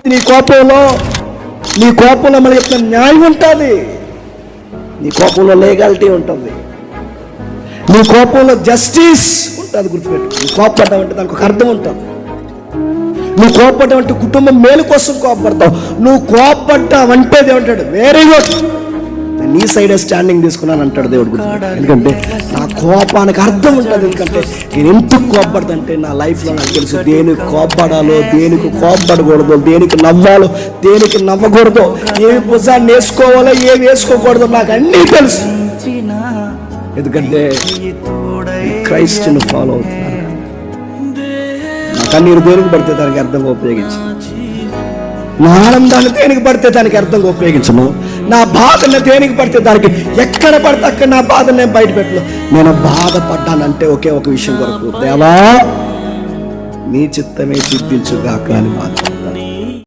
నీ కోపంలో మన యొక్క న్యాయం ఉంటుంది, నీ కోపంలో లీగాలిటీ ఉంటుంది, నీ కోపంలో జస్టిస్ ఉంటుంది. గుర్తుపెట్టు, నువ్వు కోపపడ్డావు అంటే దానికి ఒక అర్థం ఉంటుంది. నువ్వు కోపడ్డావు అంటే కుటుంబం మేలు కోసం కోపపడతావు. నువ్వు కోపడ్డావంటే దేవుడు అంటాడు వెరీ గుడ్, నీ సైడే స్టాండింగ్ తీసుకున్నాను అంటాడు దేవుడు. ఎందుకంటే నా కోపానికి అర్థం ఉంటుంది. ఎందుకంటే నేను ఎందుకు కోపపడదంటే నా లైఫ్లో నాకు తెలుసు దేనికి కోపపడాలో, దేనికి కోపపడకూడదు, దేనికి నవ్వాలో, దేనికి నవ్వకూడదు, ఏమి భుజాన్ని వేసుకోవాలో, ఏమి వేసుకోకూడదు నాకు అన్నీ తెలుసు. ఎందుకంటే క్రైస్ట్ను ఫాలో అవుతున్నాను. నా కన్నీరు దేనికి పడితే దానికి అర్థంగా ఉపయోగించు, నా ఆనందాన్ని దేనికి పడితే దానికి అర్థంగా ఉపయోగించను, నా బాధను దేనికి పడితే దానికి, ఎక్కడ పడితే అక్కడ నా బాధను నేను బయట పెట్టను. నేను బాధపడ్డానంటే ఒకే ఒక విషయం కొరకు, దేవా నీ చిత్తమే సిద్ధించుగాక అని బాధపడతాను.